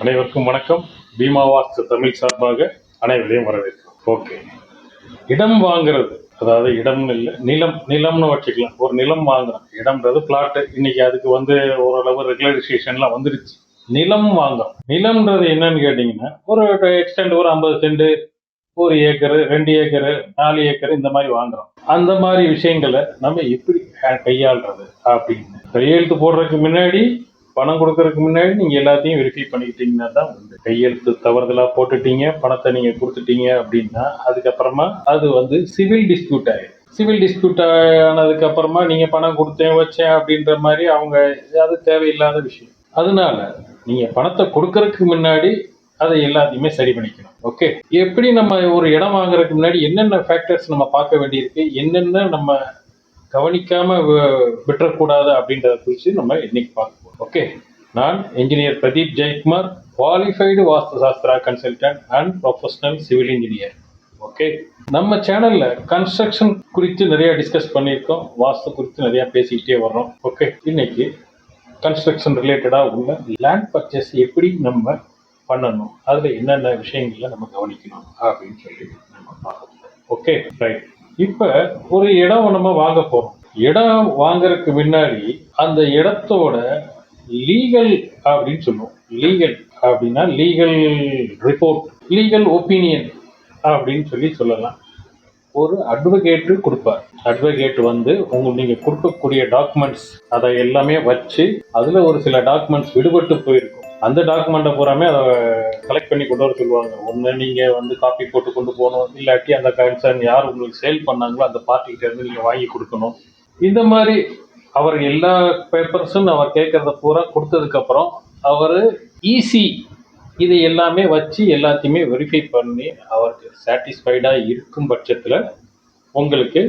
அனைவருக்கும் வணக்கம். பீமா வாஸ்து தமிழ் சார்பாக அனைவரையும் வரவேற்கிறோம். ஓகே, இடம் வாங்குறது, அதாவது இடம்னு இல்லை, நிலம்னு வச்சுக்கலாம். ஒரு நிலம் வாங்குறோம், இடம்ன்றது பிளாட்டு. இன்னைக்கு அதுக்கு ஓரளவு ரெகுலரைசேஷன்லாம் வந்துருச்சு. நிலம் வாங்குறோம். நிலம்ன்றது என்னன்னு கேட்டிங்கன்னா, ஒரு எக்ஸ்டெண்ட் ஒரு 50 சென்ட், 1 ஏக்கரு, 2 ஏக்கரு, 4 ஏக்கரு, இந்த மாதிரி வாங்குறோம். அந்த மாதிரி விஷயங்களை நம்ம எப்படி கையாளுறது அப்படின்னு கையெழுத்து போடுறதுக்கு முன்னாடி, பணம் கொடுக்கறதுக்கு முன்னாடி நீங்க எல்லாத்தையும் வெரிஃபை பண்ணிக்கிட்டீங்கன்னா தான் உண்டு. கையெழுத்து தவறுதலா போட்டுட்டீங்க, பணத்தை நீங்க கொடுத்துட்டீங்க அப்படின்னா அதுக்கப்புறமா அது சிவில் டிஸ்பியூட் ஆயிடும். சிவில் டிஸ்பியூட் ஆனதுக்கு அப்புறமா நீங்க பணம் கொடுத்தேன் வச்சேன் அப்படின்ற மாதிரி அவங்க, அது தேவையில்லாத விஷயம். அதனால நீங்க பணத்தை கொடுக்கறதுக்கு முன்னாடி அதை எல்லாத்தையுமே சரி பண்ணிக்கணும். ஓகே, எப்படி நம்ம ஒரு இடம் வாங்குறதுக்கு முன்னாடி என்னென்ன ஃபேக்டர்ஸ் நம்ம பார்க்க வேண்டியிருக்கு, என்னென்ன நம்ம கவனிக்காம விட்டுறக்கூடாது அப்படின்றத குறித்து நம்ம இன்னைக்கு பார்க்க போறோம். ஓகே, நான் engineer Pradeep Jayakumar, qualified vastu shastra consultant and professional civil engineer. Okay, நம்ம சேனல்ல கன்ஸ்ட்ரக்ஷன் குறித்து நிறைய டிஸ்கஸ் பண்ணியிருக்கோம், வாஸ்து குறித்து நிறைய பேசிக்கிட்டே வர்றோம். ஓகே, இன்னைக்கு கன்ஸ்ட்ரக்ஷன் ரிலேட்டடாக உள்ள லேண்ட் பர்ச்சேஸ் எப்படி நம்ம பண்ணணும், அதில் என்னென்ன விஷயங்களை நம்ம கவனிக்கணும் அப்படின்னு சொல்லி நம்ம பார்க்கணும். Okay, right. இப்போ ஒரு இடம் நம்ம வாங்க போகிறோம். இடம் வாங்கறதுக்கு முன்னாடி அந்த இடத்தோட லீகல் அப்படின்னு சொல்லுவோம். லீகல் அப்படின்னா லீகல் ரிப்போர்ட், லீகல் ஒப்பீனியன் அப்படின்னு சொல்லலாம். ஒரு அட்வொகேட்டு கொடுப்பார். அட்வொகேட் நீங்கள் கொடுக்கக்கூடிய டாக்குமெண்ட்ஸ் அதை எல்லாமே வச்சு, அதில் ஒரு சில டாக்குமெண்ட்ஸ் விடுபட்டு போயிருக்கும். அந்த டாக்குமெண்ட்டை பூராமே அதை கலெக்ட் பண்ணி கொண்டு வர சொல்லுவாங்க. ஒன்று நீங்கள் காப்பி போட்டு கொண்டு போகணும், இல்லாட்டி அந்த கன்சர்ன் யார் உங்களுக்கு சேல் பண்ணாங்களோ அந்த பார்ட்டிகிட்ட இருந்து நீங்கள் வாங்கி கொடுக்கணும். இந்த மாதிரி அவர் எல்லா பேப்பர்ஸும் அவர் கேட்கறத பூரா கொடுத்ததுக்கப்புறம் அவர் ஈஸி இதை எல்லாமே வச்சு எல்லாத்தையுமே வெரிஃபை பண்ணி அவருக்கு சாட்டிஸ்ஃபைடாக இருக்கும் பட்சத்தில் உங்களுக்கு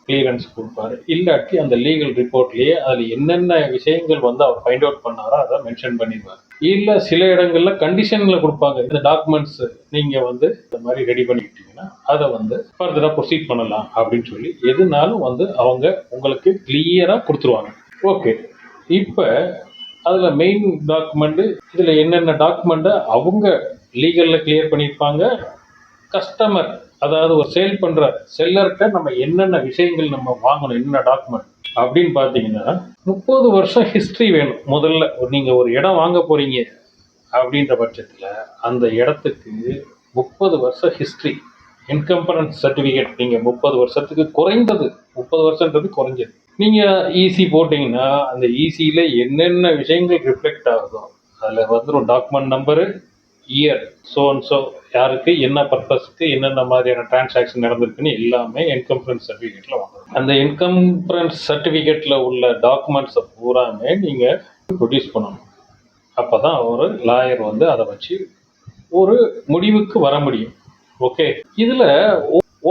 கிளியரன்ஸ் கொடுப்பாரு. இல்லாட்டி அந்த லீகல் ரிப்போர்ட்லேயே அதில் என்னென்ன விஷயங்கள் அவர் ஃபைண்ட் அவுட் பண்ணாரோ அதை மென்ஷன் பண்ணிடுவார். இல்லை சில இடங்கள்ல கண்டிஷனில் கொடுப்பாங்க, இந்த டாக்குமெண்ட்ஸ் நீங்கள் இந்த மாதிரி ரெடி பண்ணிக்கிட்டீங்கன்னா அதை ஃபர்தராக ப்ரொசீட் பண்ணலாம் அப்படின்னு சொல்லி எதுனாலும் அவங்க உங்களுக்கு கிளியராக கொடுத்துருவாங்க. ஓகே, இப்போ அதில் மெயின் டாக்குமெண்ட்டு, இதில் என்னென்ன டாக்குமெண்ட்டை அவங்க லீகலில் கிளியர் பண்ணியிருப்பாங்க. கஸ்டமர், அதாவது ஒரு சேல் பண்ணுற செல்லர்கிட்ட நம்ம என்னென்ன விஷயங்கள் நம்ம வாங்கணும், என்னென்ன டாக்குமெண்ட் அப்படின்னு பார்த்தீங்கன்னா 30 வருஷம் ஹிஸ்ட்ரி வேணும். முதல்ல நீங்கள் ஒரு இடம் வாங்க போகிறீங்க அப்படின்ற பட்சத்தில் அந்த இடத்துக்கு 30 வருஷம் ஹிஸ்ட்ரி, என்கம்பரன்ஸ் சர்டிஃபிகேட் நீங்கள் 30 வருஷத்துக்கு குறைந்தது, 30 வருஷன்றது குறைஞ்சது. நீங்கள் ஈசி போட்டிங்கன்னா அந்த ஈசியில் என்னென்ன விஷயங்கள் ரிஃப்ளெக்ட் ஆகுதோ அதில் வந்துடும். டாக்குமெண்ட் நம்பரு, இயர், ஸோ யாருக்கு என்ன பர்பஸ்க்கு என்னென்ன மாதிரியான டிரான்சாக்ஷன் நடந்திருக்குன்னு எல்லாமே என்கம்பரன்ஸ் சர்டிஃபிகேட்டில் வாங்கணும். அந்த என்கம்பரன்ஸ் சர்டிஃபிகேட்டில் உள்ள டாக்குமெண்ட்ஸை பூராமே நீங்கள் ப்ரொடியூஸ் பண்ணணும். அப்போ தான் ஒரு லாயர் அதை வச்சு ஒரு முடிவுக்கு வர முடியும். ஓகே, இதில்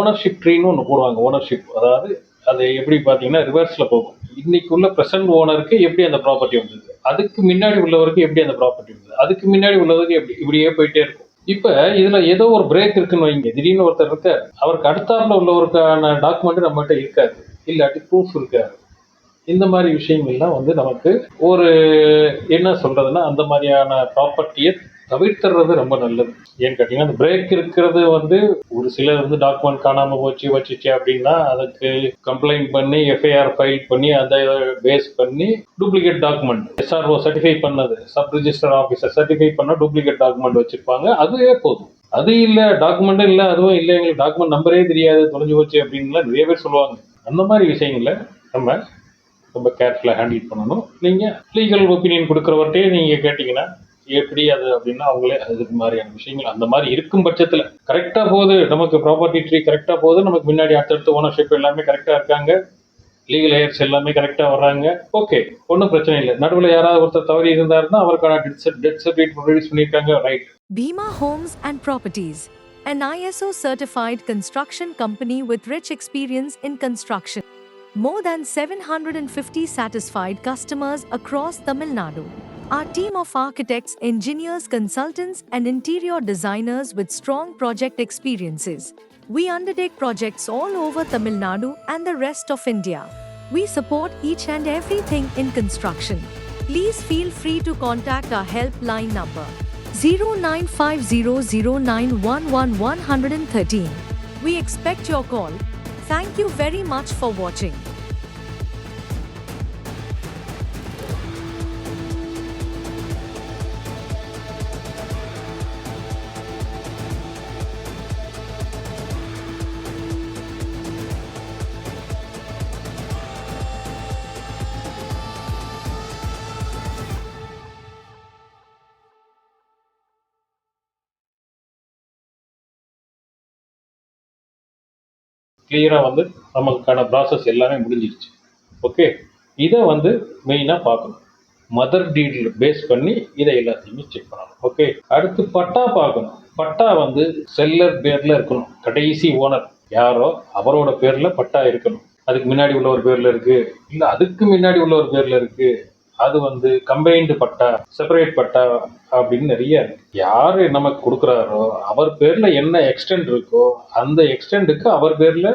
ஓனர்ஷிப் ட்ரீன்னு ஒன்று போடுவாங்க. ஓனர்ஷிப், அதாவது அது எப்படி பார்த்தீங்கன்னா ரிவர்ஸில் போகும். இன்னைக்கு உள்ள ப்ரெசன்ட் ஓனருக்கு எப்படி அந்த ப்ராப்பர்ட்டி வந்தது, அதுக்கு முன்னாடி உள்ளவருக்கு எப்படி அந்த ப்ராப்பர்ட்டி வந்தது, அதுக்கு முன்னாடி உள்ளவருக்கு எப்படி, இப்படியே போயிட்டே இருக்கும். இப்போ இதில் ஏதோ ஒரு பிரேக் இருக்குன்னு வைங்க, திடீர்னு ஒருத்தர் இருக்க, அவருக்கு அடுத்தாப்புல உள்ளவருக்கான டாக்குமெண்ட் நம்மகிட்ட இருக்காது, இல்லாட்டி ப்ரூஃப் இருக்காது. இந்த மாதிரி விஷயங்கள்லாம் நமக்கு ஒரு என்ன சொல்றதுன்னா, அந்த மாதிரியான ப்ராப்பர்ட்டியை தவிர்த்துறது ரொம்ப நல்லது. ஏன்னு கேட்டீங்கன்னா, அந்த பிரேக் இருக்கிறது ஒரு சிலர் டாக்குமெண்ட் காணாம போச்சு வச்சுச்சு அப்படின்னா அதுக்கு கம்ப்ளைண்ட் பண்ணி எஃப்ஐஆர் ஃபைல் பண்ணி அதை பேஸ் பண்ணி டூப்ளிகேட் டாக்குமெண்ட், எஸ்ஆர்ஓ சர்டிஃபை பண்ணது, சப் ரிஜிஸ்டர் ஆஃபீஸர் சர்டிஃபை பண்ண டூப்ளிகேட் டாக்குமெண்ட் வச்சிருப்பாங்க. அதுவே போதும். அது இல்லை, டாக்குமெண்ட்டும் இல்லை, அதுவும் இல்லை, எங்களுக்கு டாக்குமெண்ட் நம்பரே தெரியாது, தொலைஞ்சு போச்சு அப்படின்லாம் நிறைய பேர் சொல்லுவாங்க. அந்த மாதிரி விஷயங்களை நம்ம ரொம்ப கேர்ஃபுல்லாக ஹேண்டில் பண்ணணும். நீங்கள் லீகல் ஒப்பீனியன் கொடுக்குறவர்கிட்டே நீங்கள் கேட்டிங்கன்னா எப்படி அது அப்படின்னா அவங்களே அதுக்கு மாதிரியான விஷயங்கள் அந்த மாதிரி இருக்கும் பட்சத்தில் கரெக்டாக போகுது, நமக்கு ப்ராப்பர்ட்டி ட்ரீ கரெக்டாக போகுது, நமக்கு முன்னாடி அடுத்தடுத்து ஓனர்ஷிப் எல்லாமே கரெக்டாக இருக்காங்க, லீகல் ஹேர்ஸ் எல்லாமே கரெக்டாக வர்றாங்க, ஓகே, ஒன்றும் பிரச்சனை இல்லை. நடுவில் யாராவது ஒருத்தர் தவறி இருந்தாருன்னா அவருக்கான டெத் சர்டிஃபிகேட் ப்ரொடியூஸ் பண்ணியிருக்காங்க, right. Bima Homes and Properties, an ISO certified construction company with rich experience in construction. More than 750 satisfied customers across Tamil Nadu. Our team of architects, engineers, consultants, and interior designers with strong project experiences. We undertake projects all over Tamil Nadu and the rest of India. We support each and everything in construction. Please feel free to contact our helpline number 0950091113. We expect your call. Thank you very much for watching. கிளியராக வந்து நமக்கான process எல்லாமே முடிஞ்சிருச்சு. Okay, இதை வந்து மெயினாக பார்க்கணும். Mother டீடில் base பண்ணி இதை எல்லாத்தையுமே செக் பண்ணணும். ஓகே, அடுத்து பட்டா பார்க்கணும். பட்டா வந்து செல்லர் பேரில் இருக்கணும். கடைசி ஓனர் யாரோ அவரோட பேரில் பட்டா இருக்கணும். அதுக்கு முன்னாடி உள்ள ஒரு பேரில் இருக்குது, இல்லை அதுக்கு முன்னாடி உள்ள ஒரு பேரில் இருக்குது. அது வந்து கம்பைன்டு பட்டா, செப்பரேட் பட்டா அப்படின்னு நிறைய இருக்கு. யாரு நமக்கு கொடுக்குறாரோ அவர் பேர்ல என்ன எக்ஸ்டெண்ட் இருக்கோ அந்த எக்ஸ்டெண்டுக்கு அவர் பேர்ல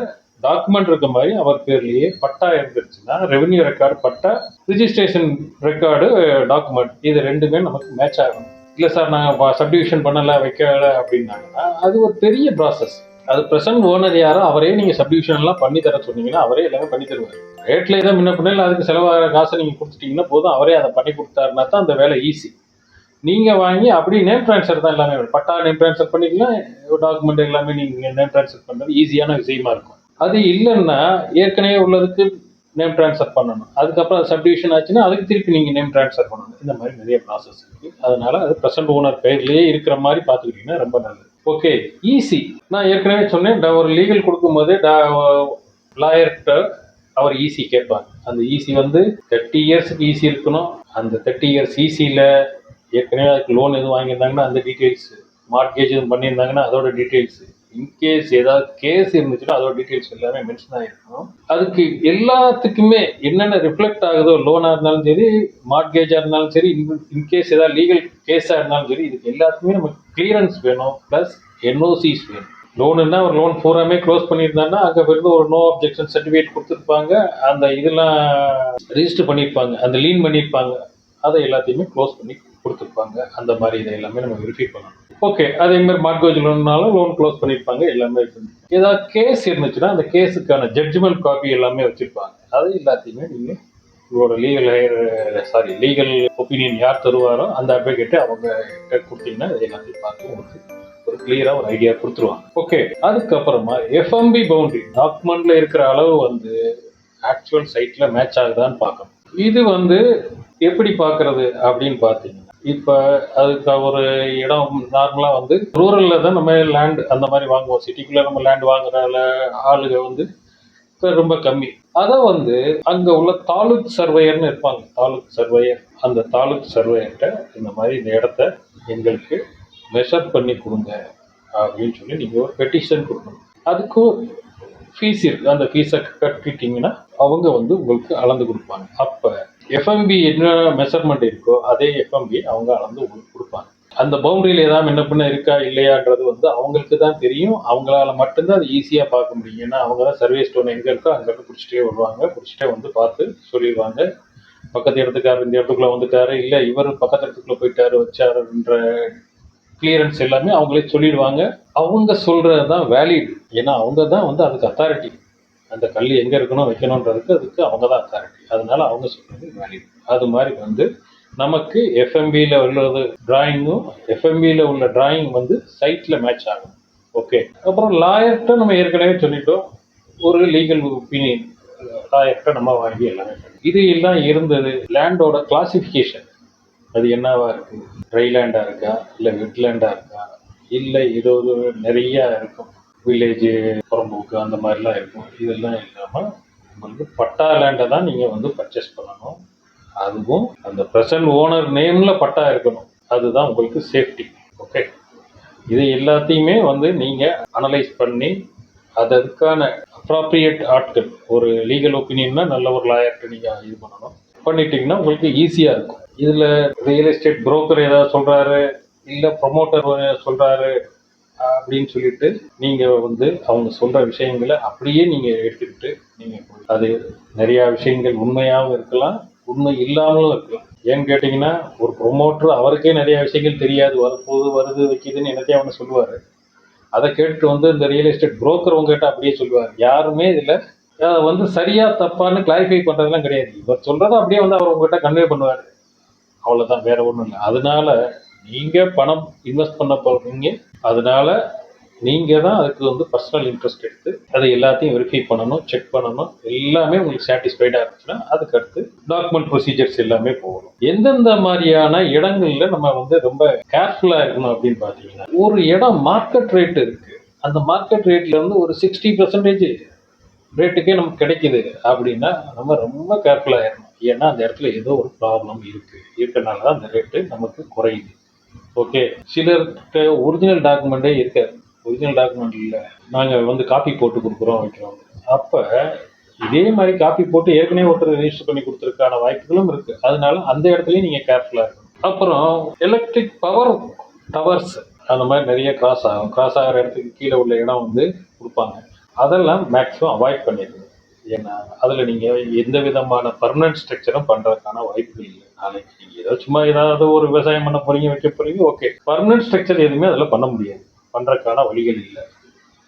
டாக்குமெண்ட் இருக்க மாதிரி அவர் பேர்லயே பட்டா இருந்துச்சுன்னா ரெவென்யூ ரெக்கார்டு பட்டா, ரிஜிஸ்ட்ரேஷன் ரெக்கார்டு டாக்குமெண்ட், இது ரெண்டுமே நமக்கு மேட்ச் ஆகணும். இல்லை சார் நாங்கள் சப்டிவிஷன் பண்ணலை வைக்கல அப்படின்னாங்கன்னா அது ஒரு பெரிய ப்ராசஸ். அது ப்ரெசன்ட் ஓனர் யாரோ அவரே நீங்கள் சப்டிவிஷன்லாம் பண்ணி தர சொன்னீங்கன்னா அவரே எல்லாமே பண்ணி தருவார். ரேட்ல ஏதோ முன்ன பின்னால அதுக்கு செலவாகிற காசை நீங்கள் கொடுத்துட்டீங்கன்னா போதும், அவரே அதை பண்ணி கொடுத்தாருன்னா தான் அந்த வேலை ஈஸி. நீங்கள் வாங்கி அப்படி நேம் ட்ரான்ஸ்ஃபர் தான் எல்லாமே. பட்டா நேம் ட்ரான்ஸ்ஃபர் பண்ணிக்கலாம், டாக்குமெண்ட் எல்லாமே நீங்கள் நேம் ட்ரான்ஸ்ஃபர் பண்ணுறது ஈஸியான விஷயமா இருக்கும். அது இல்லைன்னா ஏற்கனவே உள்ளதுக்கு நேம் ட்ரான்ஸ்ஃபர் பண்ணணும், அதுக்கப்புறம் சப்டிவிஷன் ஆச்சுன்னா அதுக்கு திருப்பி நீங்கள் நேம் ட்ரான்ஸ்ஃபர் பண்ணணும். இந்த மாதிரி நிறைய ப்ராசஸ் இருக்குது. அதனால அது ப்ரெசன்ட் ஓனர் பேர்லேயே இருக்கிற மாதிரி பார்த்துக்கிட்டிங்கன்னா ரொம்ப நல்லது. Okay, easy. நான் ஏற்கனவே சொன்னேன், ஒரு லீகல் கொடுக்கும்போது லாயர்கிட்ட அவர் ஈஸி கேட்பாங்க. அந்த ஈஸி வந்து 30 இயர்ஸுக்கு ஈஸி இருக்கணும். அந்த 30 இயர்ஸ் ஈஸியில் ஏற்கனவே அதுக்கு லோன் எதுவும் வாங்கியிருந்தாங்கன்னா அந்த டீட்டெயில்ஸ், மார்ட்கேஜ் எதுவும் பண்ணியிருந்தாங்கன்னா அதோட டீட்டெயில்ஸ், இன்கேஸ் ஏதாவது கேஸ் இருந்துச்சுன்னா அதோட டீட்டெயில்ஸ் எல்லாமே மென்ஷன் ஆகிருக்கணும். அதுக்கு எல்லாத்துக்குமே என்னென்ன ரிஃப்ளெக்ட் ஆகுதோ, லோனாக இருந்தாலும் சரி, மார்ட்கேஜாக இருந்தாலும் சரி, இன்கேஸ் ஏதாவது லீகல் கேஸாக இருந்தாலும் சரி, இதுக்கு எல்லாத்துக்குமே நமக்கு கிளியரன்ஸ் வேணும், ப்ளஸ் என்ஓசிஸ் வேணும். லோனுன்னா ஒரு லோன் பூராமே க்ளோஸ் பண்ணியிருந்தாங்கன்னா அங்கே வந்து ஒரு நோ அப்ஜெக்ஷன் சர்டிஃபிகேட் கொடுத்துருப்பாங்க, அந்த இதெல்லாம் ரிஜிஸ்டர் பண்ணியிருப்பாங்க, அந்த லீன் பண்ணியிருப்பாங்க, அதை எல்லாத்தையுமே க்ளோஸ் பண்ணி கொடுத்துருப்பாங்க. அந்த மாதிரி இதை எல்லாமே நம்ம வெரிஃபை பண்ணணும். ஓகே, அதே மாதிரி மார்ட்கேஜ் லோன்னாலும் லோன் க்ளோஸ் பண்ணியிருப்பாங்க, எல்லாமே இருக்கு. ஏதாவது கேஸ் இருந்துச்சுன்னா அந்த கேஸுக்கான ஜட்ஜ்மெண்ட் காப்பி எல்லாமே வச்சுருப்பாங்க. அது எல்லாத்தையுமே நீங்கள் உங்களோட லீகல் ஒப்பீனியன் யார் தருவாரோ அந்த அட்வொகேட்டை அவங்க கொடுத்தீங்கன்னா அதை எல்லாத்தையும் பார்த்து உங்களுக்கு ஒரு கிளியரா ஒரு ஐடியா கொடுத்துருவாங்க. ஓகே, அதுக்கப்புறமா எஃப்எம்பி பவுண்டரி டாக்குமெண்ட்ல இருக்கிற அளவு வந்து ஆக்சுவல் சைட்ல மேட்ச் ஆகுதான்னு பார்க்கணும். இது வந்து எப்படி பார்க்கறது அப்படின்னு பார்த்தீங்கன்னா, இப்போ அதுக்கு ஒரு இடம் நார்மலாக வந்து ரூரலில் தான் நம்ம லேண்ட் அந்த மாதிரி வாங்குவோம். சிட்டிக்குள்ளே நம்ம லேண்ட் வாங்குற ஆளுங்க வந்து இப்போ ரொம்ப கம்மி. அதை வந்து அங்கே உள்ள தாலுக் சர்வேயர்னு இருப்பாங்க, தாலுக் சர்வேயர். அந்த தாலுக் சர்வேயர்கிட்ட இந்த மாதிரி இந்த இடத்த எங்களுக்கு மெஷர் பண்ணி கொடுங்க அப்படின்னு சொல்லி நீங்கள் ஒரு பெட்டிஷன் கொடுக்கணும். அதுக்கும் ஃபீஸ் இருக்குது. அந்த ஃபீஸை கட்டிட்டீங்கன்னா அவங்க வந்து உங்களுக்கு அளந்து கொடுப்பாங்க. அப்போ எஃப்எம்பி என்ன மெஷர்மெண்ட் இருக்கோ அதே எஃப்எம்பி அவங்க அளந்து உங்களுக்கு கொடுப்பாங்க. அந்த பவுண்டரியில் ஏதாவது என்ன பண்ண இருக்கா இல்லையான்றது வந்து அவங்களுக்கு தான் தெரியும். அவங்களால மட்டும்தான் அது ஈஸியாக பார்க்க முடியும். ஏன்னா அவங்க தான் சர்வே ஸ்டோன் எங்கே இருக்கோ அங்கிட்ட பிடிச்சிட்டே வருவாங்க, பிடிச்சிட்டே வந்து பார்த்து சொல்லிடுவாங்க. பக்கத்து இடத்துக்காரர் இந்த இடத்துக்குள்ளே வந்துட்டாரு, இல்லை இவர் பக்கத்து இடத்துக்குள்ளே போயிட்டாரு வச்சாருன்ற கிளியரன்ஸ் எல்லாமே அவங்களே சொல்லிடுவாங்க. அவங்க சொல்கிறது தான் வேலிட். ஏன்னா அவங்க தான் வந்து அதுக்கு அத்தாரிட்டி. அந்த கல் எங்கே இருக்கணும் வைக்கணுன்றதுக்கு அதுக்கு அவங்க தான் அத்தாரிட்டி. அதனால அவங்க சொல்கிறது வேலிட். அது மாதிரி வந்து நமக்கு எஃப்எம்பியில் உள்ளது டிராயிங்கும் எஃப்எம்பியில் உள்ள டிராயிங் வந்து சைட்டில் மேட்ச் ஆகும். ஓகே, அப்புறம் லாயர்கிட்ட நம்ம ஏற்கனவே சொல்லிட்டோம், ஒரு லீகல் ஒப்பீனியன் லாயர்கிட்ட நம்ம வாங்கி எல்லாமே. இது எல்லாம் இருந்தது. லேண்டோட கிளாசிஃபிகேஷன் அது என்னவா இருக்குது, ட்ரை லேண்டாக இருக்கா, இல்லை வெட்லேண்டாக இருக்கா, இல்லை ஏதோ நிறையா இருக்கும், வில்லேஜ் புறம்போக்கு அந்த மாதிரிலாம் இருக்கும். இதெல்லாம் இல்லாமல் உங்களுக்கு பட்டா லேண்டை தான் நீங்கள் வந்து பர்ச்சேஸ் பண்ணணும். அதுவும் அந்த ப்ரெசன்ட் ஓனர் நேமில் பட்டா இருக்கணும். அதுதான் உங்களுக்கு சேஃப்டி. ஓகே, இது எல்லாத்தையுமே வந்து நீங்கள் அனலைஸ் பண்ணி அதுக்கான அப்ராப்ரியேட் ஆட்கள், ஒரு லீகல் ஒப்பீனியன்னா நல்ல ஒரு லாயர்கிட்ட நீங்கள் இது பண்ணிட்டீங்கன்னா உங்களுக்கு ஈஸியாக இருக்கும். இதில் ரியல் எஸ்டேட் புரோக்கர் ஏதாவது சொல்கிறாரு, இல்லை ப்ரொமோட்டர் சொல்கிறாரு அப்படின்னு சொல்லிட்டு நீங்கள் வந்து அவங்க சொல்கிற விஷயங்களை அப்படியே நீங்கள் எடுத்துக்கிட்டு நீங்கள் அது நிறையா விஷயங்கள் உண்மையாகவும் இருக்கலாம், உண்மை இல்லாமலும் இருக்கலாம். ஏன்னு கேட்டிங்கன்னா ஒரு ப்ரொமோட்டர் அவருக்கே நிறைய விஷயங்கள் தெரியாது, வரப்போகுது வருது வைக்குதுன்னு என்னத்தையும் அவனை சொல்லுவார். அதை கேட்டு வந்து இந்த ரியல் எஸ்டேட் புரோக்கர் உங்ககிட்ட அப்படியே சொல்லுவார். யாருமே இதில் வந்து சரியா தப்பான்னு கிளாரிஃபை பண்ணுறதுலாம் கிடையாது. இவர் சொல்கிறத அப்படியே வந்து அவர் உங்ககிட்ட கன்வே பண்ணுவார். அவ்வளோதான், வேற ஒன்றும் இல்லை. அதனால நீங்கள் பணம் இன்வெஸ்ட் பண்ண போகிறீங்க. அதனால நீங்கள் தான் அதுக்கு வந்து பர்சனல் இன்ட்ரெஸ்ட் எடுத்து அதை எல்லாத்தையும் வெரிஃபை பண்ணணும், செக் பண்ணணும். எல்லாமே உங்களுக்கு சாட்டிஸ்ஃபைடாக இருந்துச்சுன்னா அதுக்கடுத்து டாக்குமெண்ட் ப்ரொசீஜர்ஸ் எல்லாமே போகணும். எந்தெந்த மாதிரியான இடங்கள்ல நம்ம வந்து ரொம்ப கேர்ஃபுல்லாக இருக்கணும் அப்படின்னு பார்த்தீங்கன்னா, ஒரு இடம் மார்க்கெட் ரேட் இருக்குது, அந்த மார்க்கெட் ரேட்ல இருந்து ஒரு 60% ரேட்டுக்கே நமக்கு கிடைக்குது அப்படின்னா நம்ம ரொம்ப கேர்ஃபுல்லாக இருக்கணும். ஏன்னா அந்த இடத்துல ஏதோ ஒரு ப்ராப்ளம் இருக்கனால தான் அந்த ரேட்டு நமக்கு குறையுது. ஓகே, சிலர்கிட்ட ஒரிஜினல் டாக்குமெண்ட்டே இருக்காது. ஒரிஜினல் டாக்குமெண்ட் இல்லை, நாங்கள் வந்து காப்பி போட்டு கொடுக்குறோம் வைக்கிறோம். அப்போ இதே மாதிரி காப்பி போட்டு ஏற்கனவே ஒருத்தர் ரெஜிஸ்டர் பண்ணி கொடுத்துருக்கான வாய்ப்புகளும் இருக்குது. அதனால அந்த இடத்துலையும் நீங்கள் கேர்ஃபுல்லாக இருக்கணும். அப்புறம் எலக்ட்ரிக் பவர் டவர்ஸ் அந்த மாதிரி நிறைய கிராஸ் ஆகிற இடத்துக்கு கீழே உள்ள இடம் வந்து கொடுப்பாங்க. அதெல்லாம் மேக்ஸிமம் அவாய்ட் பண்ணிடுங்க. ஏன்னா அதில் நீங்கள் எந்த விதமான பர்மனன்ட் ஸ்ட்ரக்சரும் பண்ணுறதுக்கான வாய்ப்பு இல்லை. நாளைக்கு நீங்கள் ஏதோ சும்மா ஏதாவது ஒரு விவசாயம் பண்ண போகிறீங்க, வைக்க போகிறீங்க, ஓகே. பர்மனன்ட் ஸ்ட்ரக்சர் எதுவுமே அதில் பண்ண முடியாது, பண்ணுறதுக்கான வழிகள் இல்லை.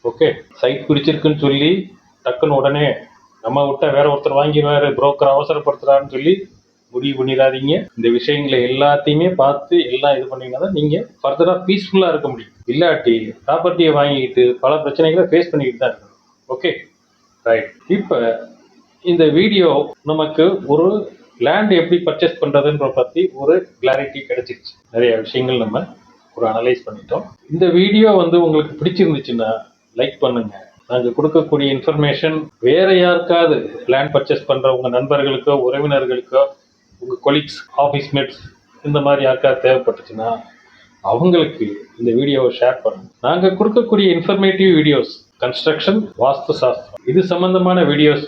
ஓகே, சைட் பிடிச்சிருக்குன்னு சொல்லி டக்குன்னு உடனே நம்ம விட்டா வேற ஒருத்தர் வாங்கிடுவாரு, புரோக்கர் அவசரப்படுத்துறாருன்னு சொல்லி முடிவு பண்ணிடாதீங்க. இந்த விஷயங்களை எல்லாத்தையுமே பார்த்து எல்லாம் இது பண்ணீங்கன்னா தான் நீங்கள் ஃபர்தராக பீஸ்ஃபுல்லாக இருக்க முடியும். இல்லாட்டி ப்ராப்பர்ட்டியை வாங்கிட்டு பல பிரச்சனைகளை ஃபேஸ் பண்ணிக்கிட்டு தான் இருக்கணும். Okay, right. இப்போ இந்த வீடியோ நமக்கு ஒரு லேண்ட் எப்படி பர்ச்சேஸ் பண்ணுறதுன்ற பற்றி ஒரு கிளாரிட்டி கிடைச்சிருச்சு. நிறைய விஷயங்கள் நம்ம ஒரு அனலைஸ் பண்ணிட்டோம். இந்த வீடியோ வந்து உங்களுக்கு பிடிச்சிருந்துச்சுன்னா லைக் பண்ணுங்க. நாங்கள் கொடுக்கக்கூடிய இன்ஃபர்மேஷன் வேற யாருக்காவது லேண்ட் பர்ச்சேஸ் பண்ணுற உங்கள் நண்பர்களுக்கோ உறவினர்களுக்கோ உங்கள் கொலீக்ஸ் ஆஃபீஸ் மேட்ஸ் இந்த மாதிரி யாருக்காவது தேவைப்பட்டுச்சுன்னா அவங்களுக்கு இந்த வீடியோவை ஷேர் பண்ணுங்க. நாங்கள் கொடுக்கக்கூடிய இன்ஃபர்மேட்டிவ் வீடியோஸ், கன்ஸ்ட்ரக்ஷன், வாஸ்து சாஸ்திரம் இது சம்பந்தமான வீடியோஸ்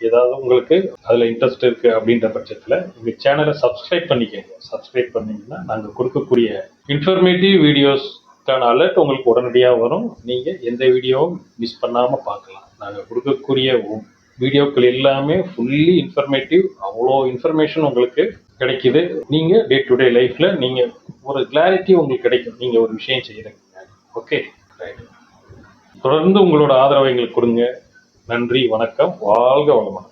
ஏதாவது உங்களுக்கு அதில் இன்ட்ரெஸ்ட் இருக்குது அப்படின்ற பட்சத்தில் எங்கள் சேனலை சப்ஸ்கிரைப் பண்ணிக்கோங்க. சப்ஸ்கிரைப் பண்ணிங்கன்னா நாங்கள் கொடுக்கக்கூடிய இன்ஃபர்மேட்டிவ் வீடியோஸ்க்கான அலர்ட் உங்களுக்கு உடனடியாக வரும். நீங்கள் எந்த வீடியோவும் மிஸ் பண்ணாமல் பார்க்கலாம். நாங்கள் கொடுக்கக்கூடிய வீடியோக்கள் எல்லாமே ஃபுல்லி இன்ஃபர்மேட்டிவ். அவ்வளோ இன்ஃபர்மேஷன் உங்களுக்கு கிடைக்குது. நீங்கள் டே டு டே லைஃப்பில் நீங்கள் ஒரு கிளாரிட்டி உங்களுக்கு கிடைக்கும் நீங்கள் ஒரு விஷயம் செய்கிறீங்க. Okay, right. தொடர்ந்து உங்களோட ஆதரவை எங்களுக்கு கொடுங்க. நன்றி, வணக்கம், வாழ்க வளமுடன்.